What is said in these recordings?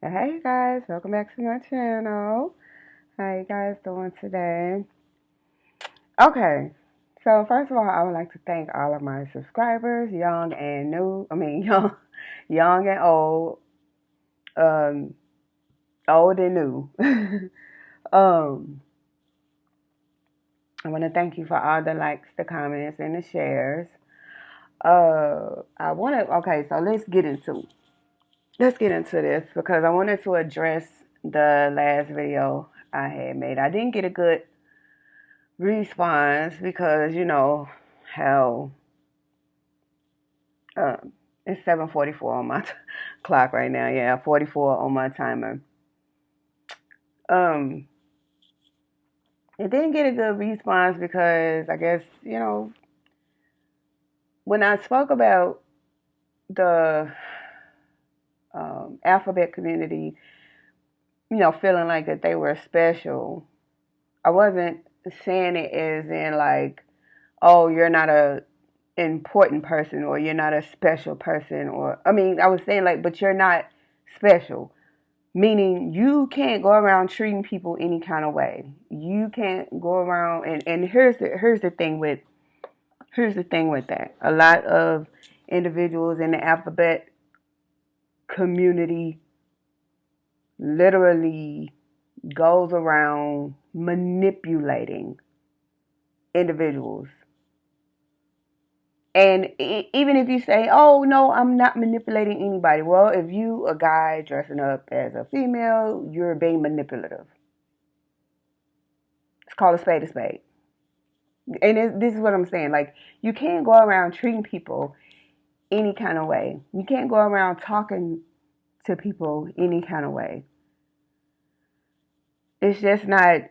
Hey guys, welcome back to my channel. How you guys doing today? Okay, so first of all, I would like to thank all of my subscribers, young and new. I mean, young and old, um, old and new. um, I want to thank you for all the likes, the comments, and the shares. I want to. Okay, so let's get into this because I wanted to address the last video I had made. I didn't get a good response because you know how it's 7:44 on my clock right now. Yeah, 44 on my timer. Um, it didn't get a good response because I guess when I spoke about the alphabet community, feeling like that they were special. I wasn't saying it as in like, oh, you're not a important person or you're not a special person, or I mean I was saying like, but you're not special, meaning you can't go around treating people any kind of way. You can't go around and here's the thing with that. A lot of individuals in the alphabet community literally goes around manipulating individuals. And even if you say, oh, no, I'm not manipulating anybody. Well, if you a guy dressing up as a female, you're being manipulative. It's called a spade a spade. And this is what I'm saying. Like, you can't go around treating people any kind of way. You can't go around talking to people any kind of way. It's just not,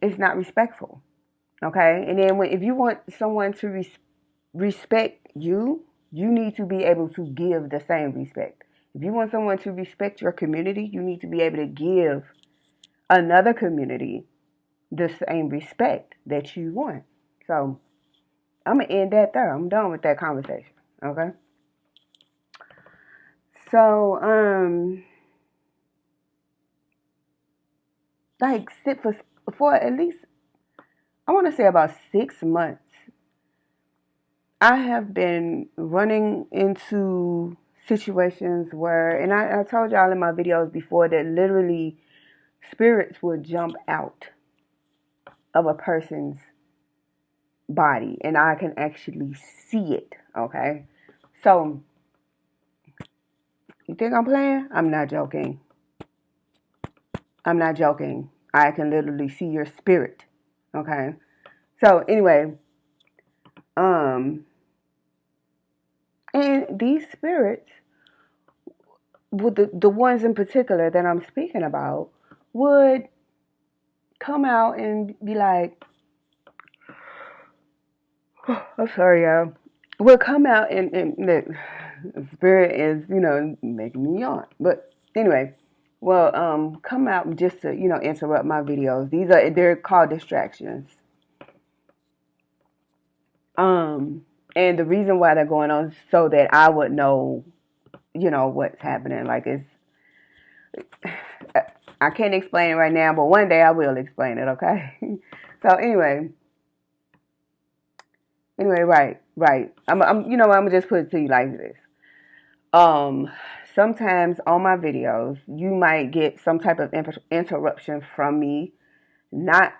it's not respectful. Okay? And then if you want someone to respect you, you need to be able to give the same respect. If you want someone to respect your community, you need to be able to give another community the same respect that you want. So I'm gonna end that there. I'm done with that conversation. Okay. So like sit for at least I want to say about 6 months. I have been running into situations where, and I told y'all in my videos before that literally spirits will jump out of a person's body and I can actually see it. Okay. So you think I'm playing? I'm not joking. I'm not joking. I can literally see your spirit. Okay. So anyway, um, and these spirits, with the ones in particular that I'm speaking about, would come out and be like, I'm sorry, y'all. Would come out and the spirit is, making me yawn. But anyway, well, come out just to, interrupt my videos. They're called distractions. And the reason why they're going on is so that I would know, what's happening. Like I can't explain it right now, but one day I will explain it. Okay. So anyway, right. I'm gonna just put it to you like this. Um, Sometimes on my videos, you might get some type of interruption from me, not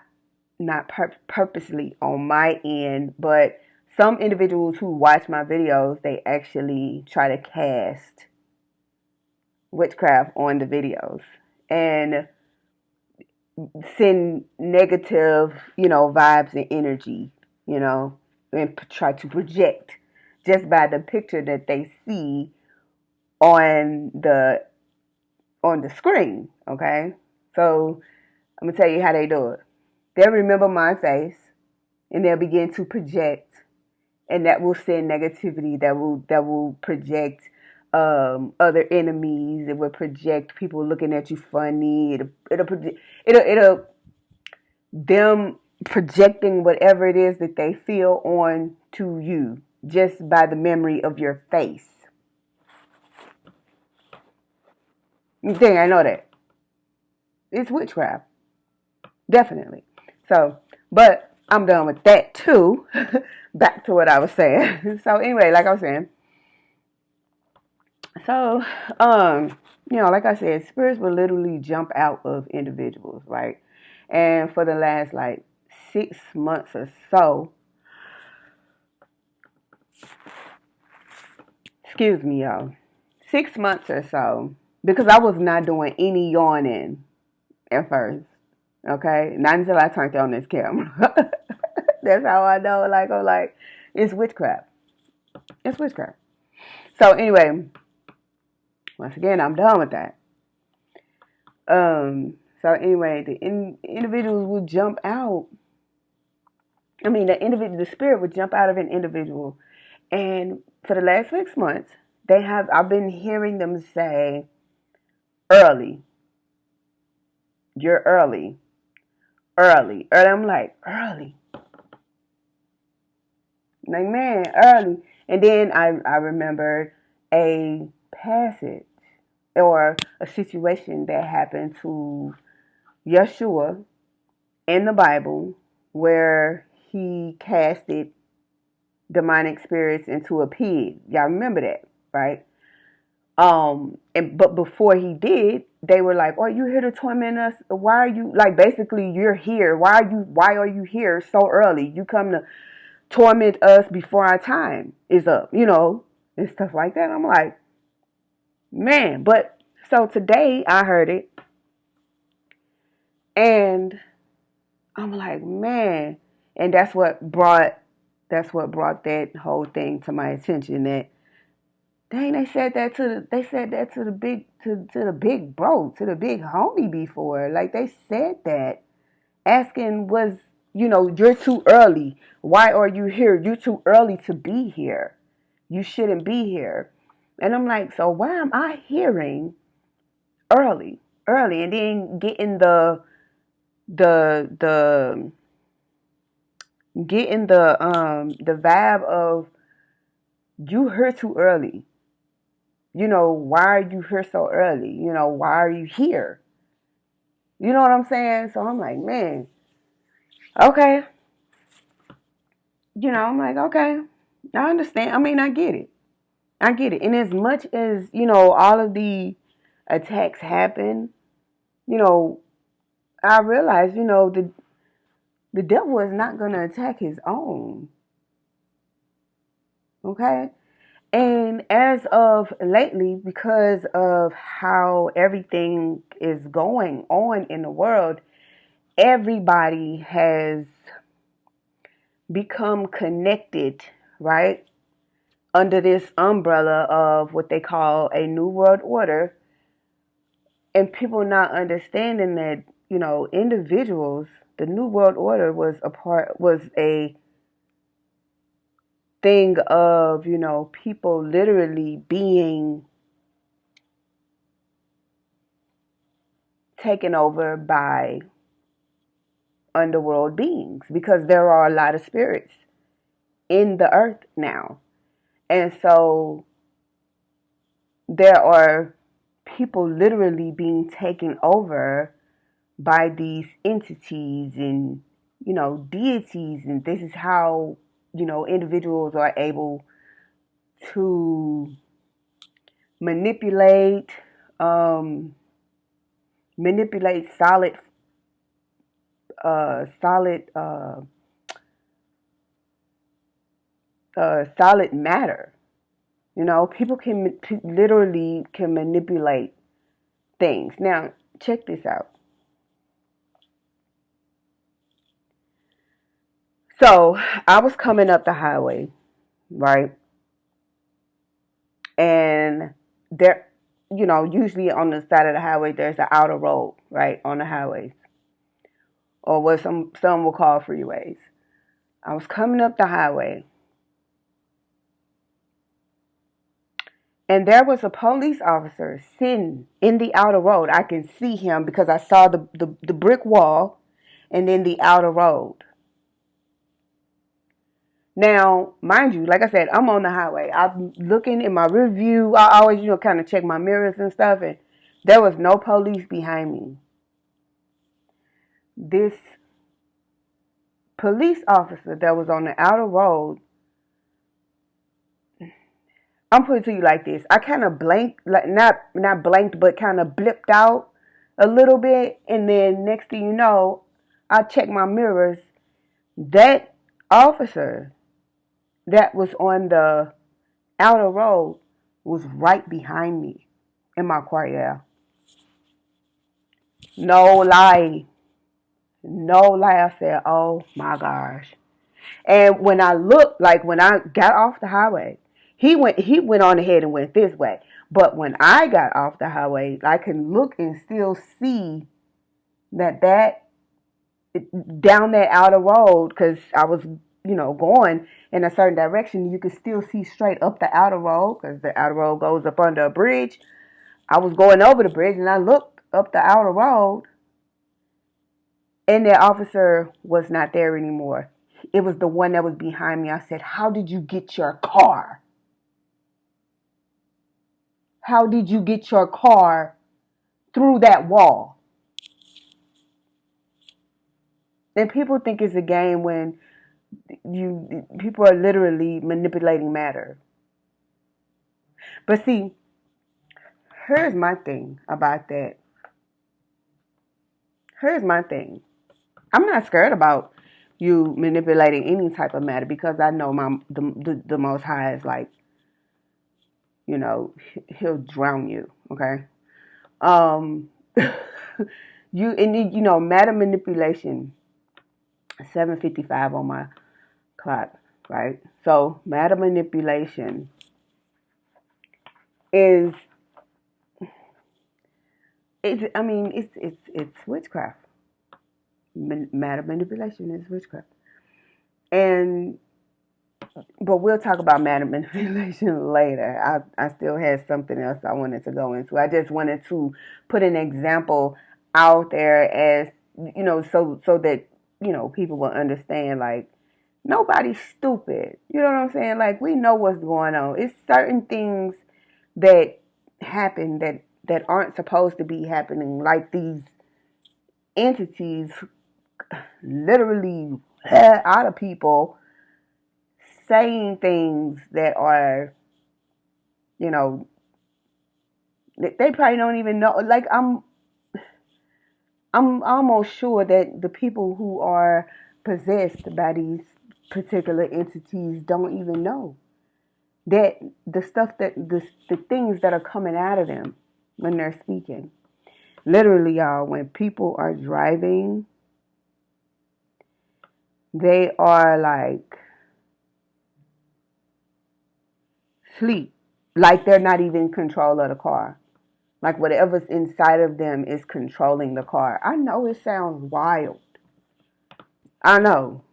purposely on my end, but some individuals who watch my videos, they actually try to cast witchcraft on the videos and send negative, vibes and energy, and try to project just by the picture that they see on the screen. Okay, so I'm gonna tell you how they do it. They'll remember my face and they'll begin to project, and that will send negativity. That will project other enemies. It will project people looking at you funny. It'll them projecting whatever it is that they feel on to you just by the memory of your face. You think I know that? It's witchcraft. Definitely. So, but I'm done with that too. Back to what I was saying. So anyway, like I was saying, so like I said, spirits will literally jump out of individuals, right? And for the last like 6 months or so, excuse me, y'all, 6 months or so, because I was not doing any yawning at first. Okay, not until I turned on this camera. That's how I know. Like I'm like, it's witchcraft. It's witchcraft. So anyway, once again, I'm done with that. So anyway, the individuals would jump out. I mean, the spirit would jump out of an individual, and for the last 6 months, I've been hearing them say, "Early, you're early, early, early." I'm like, early, like man, early. And then I remembered a passage or a situation that happened to Yeshua in the Bible where he casted demonic spirits into a pig. Y'all remember that, right? But before he did, they were like, "Oh, you here to torment us? Why are you like basically you're here? Why are you here so early? You come to torment us before our time is up, and stuff like that." I'm like, man, but so today I heard it and I'm like, man, and that's what brought that whole thing to my attention. That dang, they said that to the big to the big bro, to the big homie before. Like they said that, asking you're too early. Why are you here? You're too early to be here. You shouldn't be here. And I'm like, so why am I hearing early, early, and then getting the the vibe of you here too early. Why are you here so early? Why are you here? You know what I'm saying? So I'm like, man, okay. I'm like, okay, I understand. I mean, I get it. I get it. And as much as, all of the attacks happen, you know, I realize, the devil is not going to attack his own. Okay? And as of lately, because of how everything is going on in the world, everybody has become connected, right? Under this umbrella of what they call a new world order, and people not understanding that, individuals, the new world order was a thing of, people literally being taken over by underworld beings, because there are a lot of spirits in the earth now. And so there are people literally being taken over by these entities and, deities. And this is how, individuals are able to manipulate, um, manipulate solid solid matter. People literally can manipulate things. Now, check this out. So, I was coming up the highway, right? And there, usually on the side of the highway, there's an outer road, right, on the highways, or what some will call freeways. I was coming up the highway, and there was a police officer sitting in the outer road. I can see him because I saw the brick wall and then the outer road. Now, mind you, like I said, I'm on the highway. I'm looking in my rear view. I always, kind of check my mirrors and stuff. And There was no police behind me. This police officer that was on the outer road, I'm putting it to you like this. I kind of blanked, like not blanked, but kind of blipped out a little bit, and then next thing you know, I checked my mirrors. That officer that was on the outer road was right behind me in my car. Yeah, no lie, no lie. I said, "Oh my gosh." And when I looked, like when I got off the highway, he went on ahead and went this way. But when I got off the highway, I can look and still see that down that outer road, because I was, going in a certain direction. You could still see straight up the outer road, because the outer road goes up under a bridge. I was going over the bridge and I looked up the outer road, and the officer was not there anymore. It was the one that was behind me. I said, "How did you get your car? How did you get your car through that wall?" And people think it's a game when people are literally manipulating matter. But see, here's my thing about that. Here's my thing. I'm not scared about you manipulating any type of matter, because I know the Most High is like, he'll drown you. Okay. Um, matter manipulation. 7:55 on my clock, right? So matter manipulation is it's witchcraft. Matter manipulation is witchcraft, and but we'll talk about matter manipulation later. I still had something else I wanted to go into. I just wanted to put an example out there, as so that people will understand, like, nobody's stupid. You know what I'm saying? Like, we know what's going on. It's certain things that happen that aren't supposed to be happening. Like, these entities literally out of people saying things that are, you know, they probably don't even know. Like, I'm almost sure that the people who are possessed by these particular entities don't even know that the stuff the things that are coming out of them when they're speaking. Literally, y'all, when people are driving, they are like sleep, like they're not even in control of the car. Like, whatever's inside of them is controlling the car. I know it sounds wild. I know.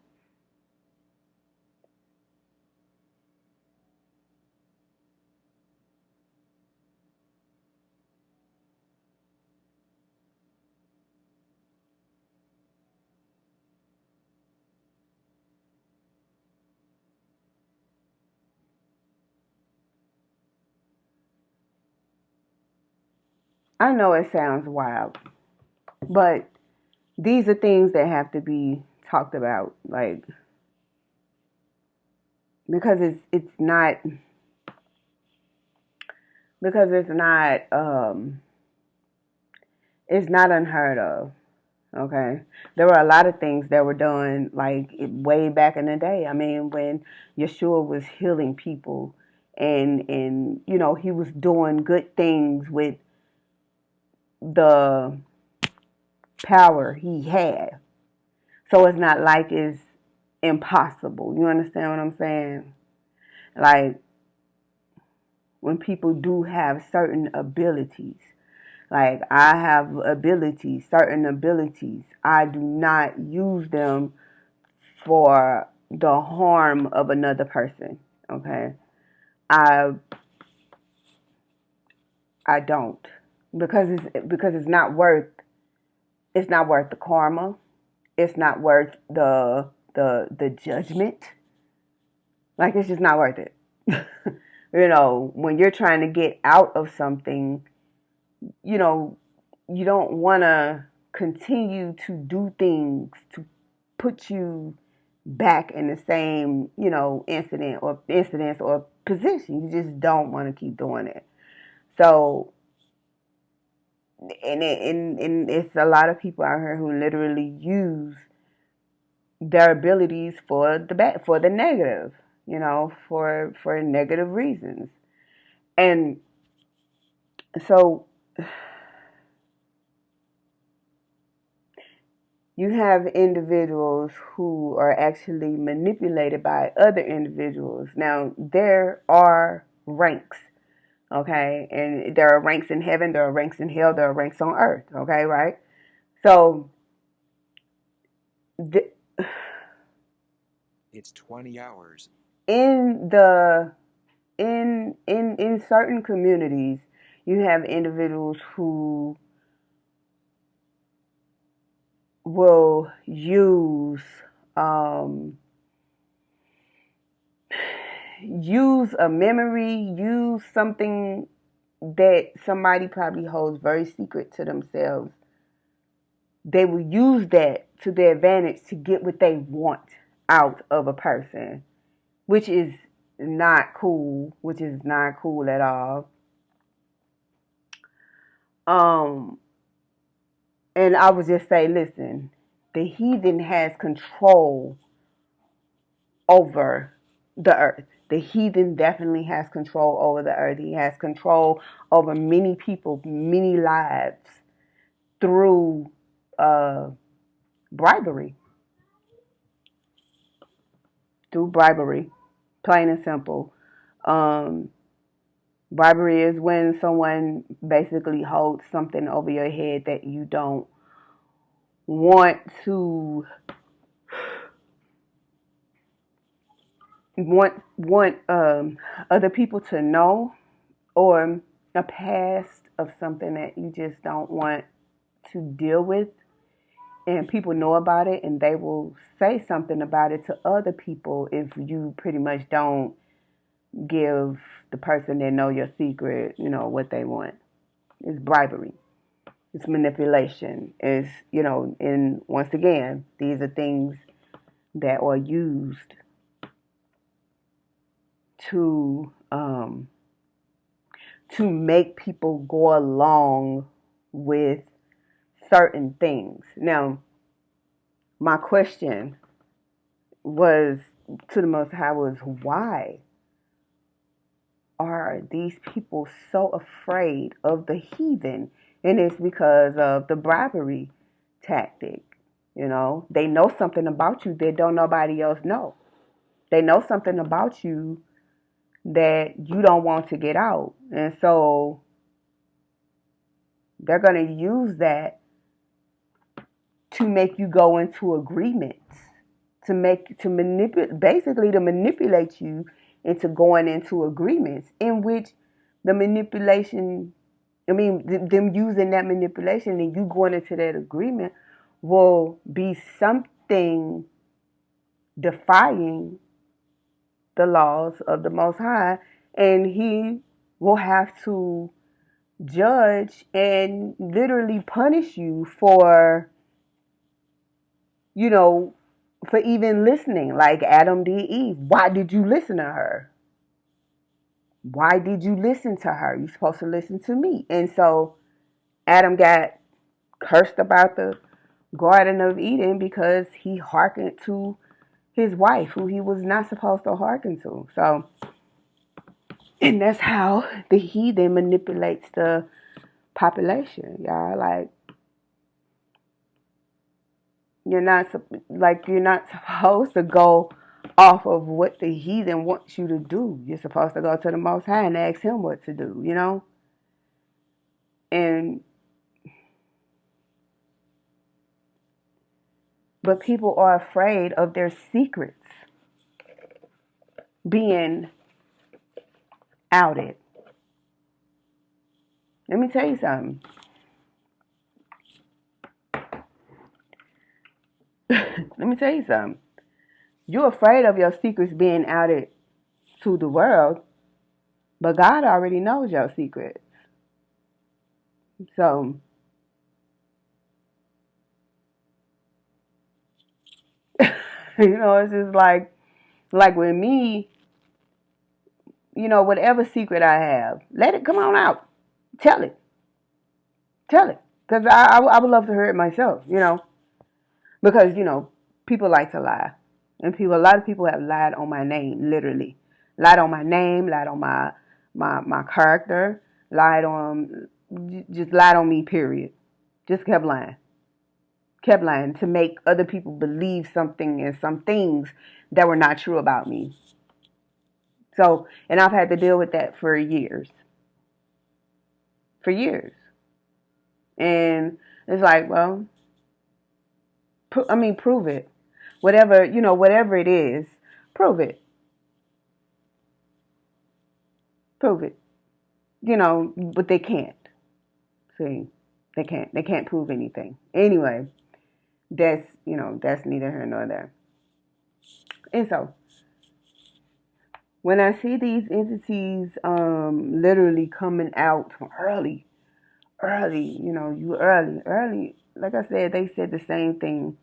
I know it sounds wild. But these are things that have to be talked about, like, because it's not it's not unheard of. Okay, there were a lot of things that were done, like, way back in the day. I mean, when Yeshua was healing people, and he was doing good things with the power he had. So it's not like it's impossible. You understand what I'm saying? Like, when people do have certain abilities, like, I have abilities, certain abilities, I do not use them for the harm of another person. Okay, I I don't, because it's not worth the karma. It's not worth the judgment. Like, it's just not worth it. When you're trying to get out of something, you know, you don't want to continue to do things to put you back in the same, incidents or position. You just don't want to keep doing it. So, and it's a lot of people out here who literally use their abilities for for the negative, for negative reasons. And so you have individuals who are actually manipulated by other individuals. Now, there are ranks, okay? And there are ranks in heaven, there are ranks in hell, there are ranks on earth, okay, right? So, the, It's 20 hours. in the in certain communities, you have individuals who will use a memory, use something that somebody probably holds very secret to themselves. They will use that to their advantage to get what they want out of a person, which is not cool, at all. Um, and I would just say, listen, the heathen has control over the earth. The heathen definitely has control over the earth. He has control over many people, many lives through uh, bribery. Through bribery, plain and simple. Um, Bribery is when someone basically holds something over your head that you don't want to want other people to know, or a past of something that you just don't want to deal with, and people know about it, and they will say something about it to other people if you pretty much don't give the person that know your secret, what they want. It's bribery. It's manipulation. And once again, these are things that are used to to make people go along with certain things. Now, my question was to the Most High was, why are these people so afraid of the heathen? And it's because of the bribery tactic. They know something about you that don't nobody else know. They know something about you that you don't want to get out. And so they're going to use that to make you go into agreements, to manipulate you into going into agreements in which the manipulation, them using that manipulation and you going into that agreement will be something defying the laws of the Most High, and He will have to judge and literally punish you for, you know, for even listening, like Adam did Eve. Why did you listen to her? Why did you listen to her? You're supposed to listen to me. And so Adam got cursed about the Garden of Eden because he hearkened to his wife, who he was not supposed to hearken to. So, and that's how the heathen manipulates the population, y'all. Like, you're not supposed to go off of what the heathen wants you to do. You're supposed to go to the Most High and ask Him what to do. And but people are afraid of their secrets being outed. Let me tell you something. Let me tell you something. You're afraid of your secrets being outed to the world, but God already knows your secrets. So, it's just like with me, whatever secret I have, let it come on out. Tell it. Tell it. Because I would love to hear it myself, because, people like to lie. And a lot of people have lied on my name, literally. Lied on my name, lied on my character, just lied on me, period. Just kept lying. Kept lying to make other people believe something and some things that were not true about me. So, and I've had to deal with that for years. For years. And it's like, well, prove it. Whatever it is, prove it. Prove it. But they can't. See, they can't. They can't prove anything. Anyway, that's neither here nor there. And so, when I see these entities, literally coming out early, early, you early. Like I said, they said the same thing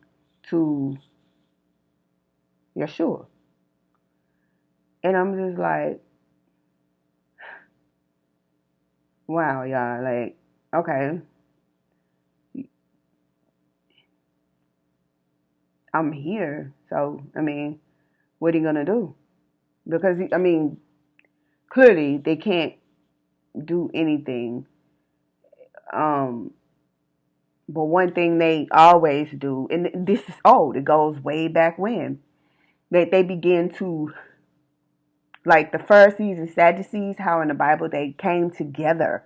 to Yeshua, and I'm just like, wow, y'all, like, okay, I'm here, so what are you gonna do? Because clearly they can't do anything. Um, but one thing they always do, and this is old, it goes way back when, that they begin to, like the Pharisees and Sadducees, how in the Bible they came together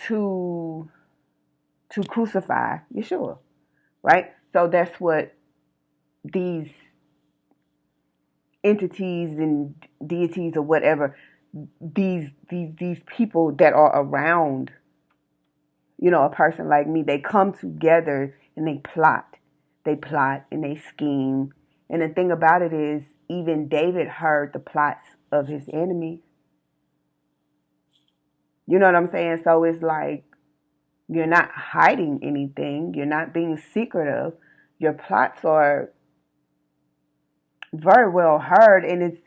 to crucify Yeshua, right? So that's what these entities and deities or whatever, these people that are around, a person like me, they come together and they plot. They plot and they scheme. And the thing about it is, even David heard the plots of his enemies. You know what I'm saying? So it's like, you're not hiding anything. You're not being secretive. Your plots are very well heard, and it's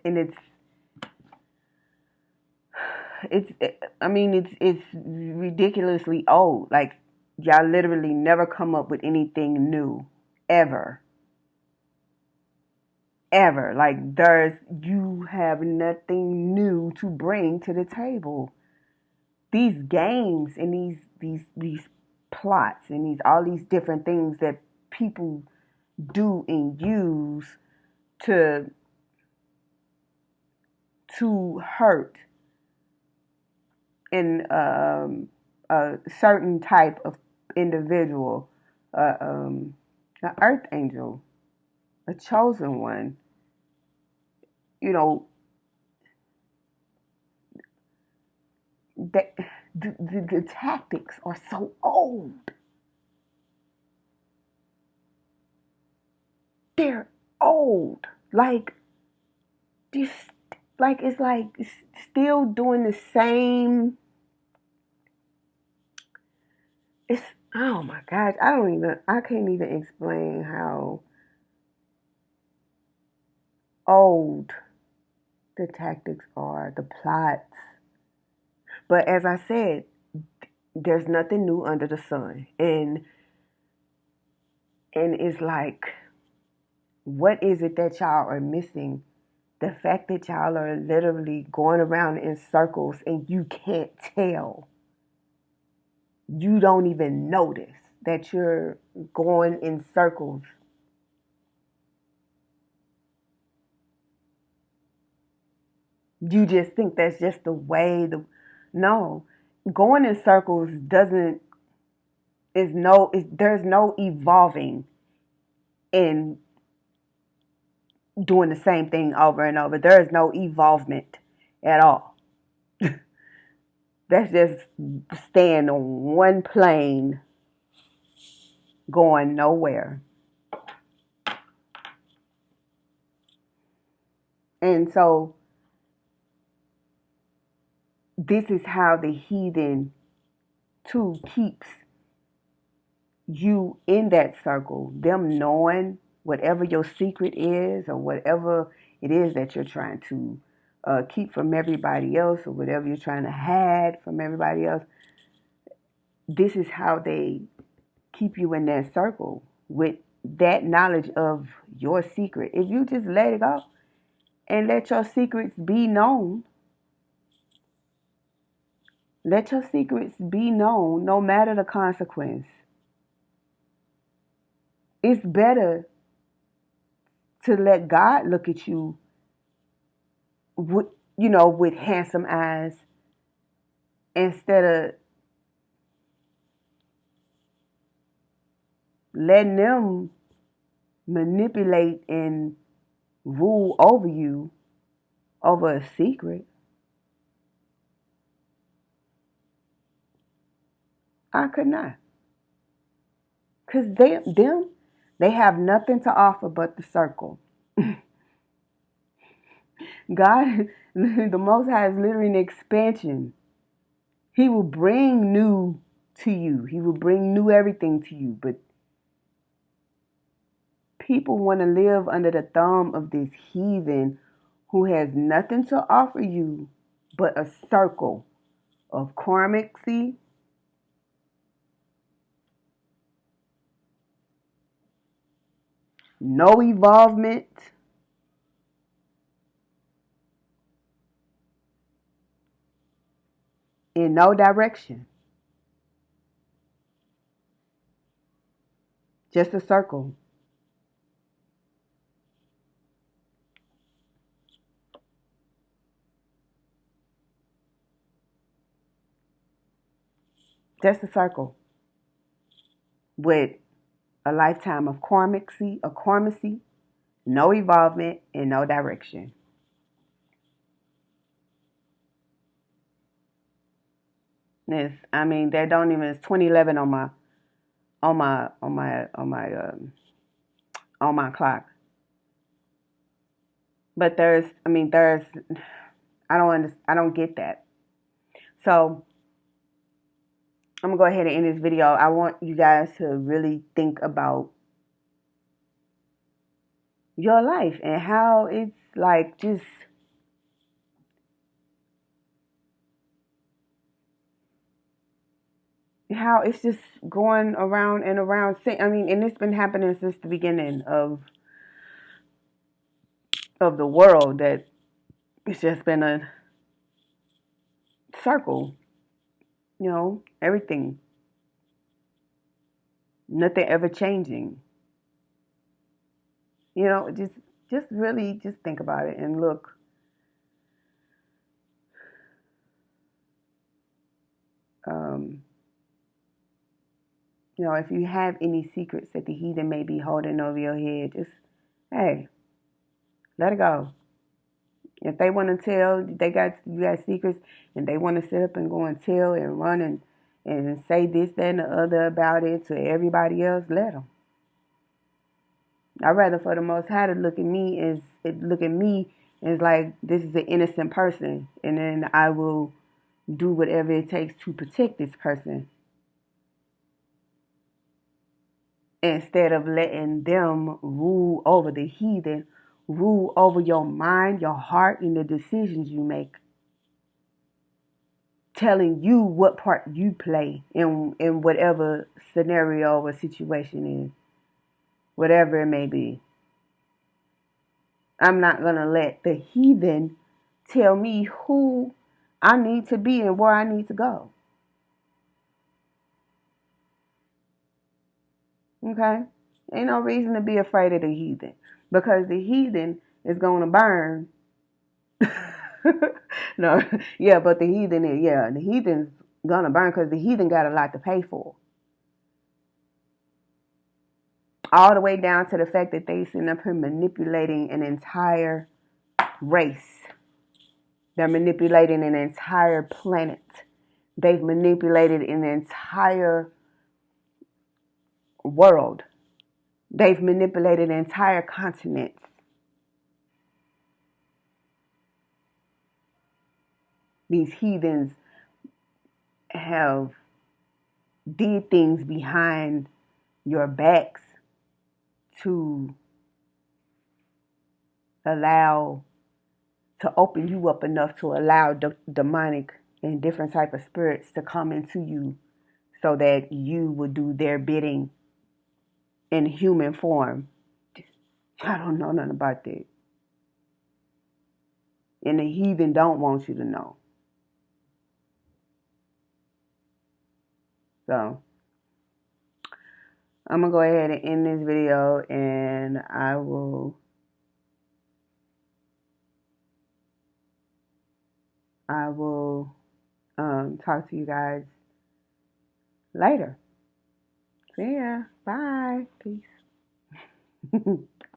ridiculously old. Like, y'all literally never come up with anything new, ever, ever. Like, you have nothing new to bring to the table. These games and these plots and all these different things that people do and use to hurt in a certain type of individual, an earth angel, a chosen one. You know, that the tactics are so old. They're old. Like this, it's like still doing the same. It's oh my gosh, I can't even explain how old the tactics are, the plots. But as I said, there's nothing new under the sun. And it's like, what is it that y'all are missing? The fact that y'all are literally going around in circles and you can't tell. You don't even notice that you're going in circles. You just think that's just the way no. Going in circles doesn't is no is there's no evolving in doing the same thing over and over. There is no evolvement at all. That's just staying on one plane, going nowhere. And so this is how the heathen too keeps you in that circle, them knowing whatever your secret is or whatever it is that you're trying to keep from everybody else or whatever you're trying to hide from everybody else. This is how they keep you in that circle with that knowledge of your secret. If you just let it go and let your secrets be known, let your secrets be known no matter the consequence. It's better to let God look at you with, with handsome eyes instead of letting them manipulate and rule over you over a secret. I could not. Because they have nothing to offer but the circle. God, the Most High is literally an expansion. He will bring new to you. He will bring new everything to you. But people want to live under the thumb of this heathen who has nothing to offer you but a circle of karmic, no evolvement, in no direction. Just a circle. Just a circle. With a lifetime of karmacy, no evolvement, and no direction. That don't even. It's 2011 on my clock. But I don't get that. So I'm gonna go ahead and end this video. I want you guys to really think about your life and how it's like just how it's just going around and around. And it's been happening since the beginning of the world, that it's just been a circle, everything, nothing ever changing. Just really just think about it and look. Um, if you have any secrets that the heathen may be holding over your head, just, hey, let it go. If they want to tell, you got secrets, and they want to sit up and go and tell and run and say this, that, and the other about it to everybody else, let them. I'd rather for the Most High to look at me as like this is an innocent person, and then I will do whatever it takes to protect this person instead of letting them rule over the heathen, rule over your mind, your heart, and the decisions you make, telling you what part you play in whatever scenario or situation is, whatever it may be. I'm not going to let the heathen tell me who I need to be and where I need to go. Okay? Ain't no reason to be afraid of the heathen, because the heathen is going to burn. No, yeah, but the heathen's going to burn because the heathen got a lot to pay for. All the way down to the fact that they sitting up here manipulating an entire race. They're manipulating an entire planet. They've manipulated an entire world. They've manipulated entire continents. These heathens have did things behind your backs to allow to open you up enough to allow demonic and different type of spirits to come into you so that you would do their bidding in human form. I don't know nothing about that. And the heathen don't want you to know. So I'm gonna go ahead and end this video, and I will talk to you guys later. See ya. Bye. Peace.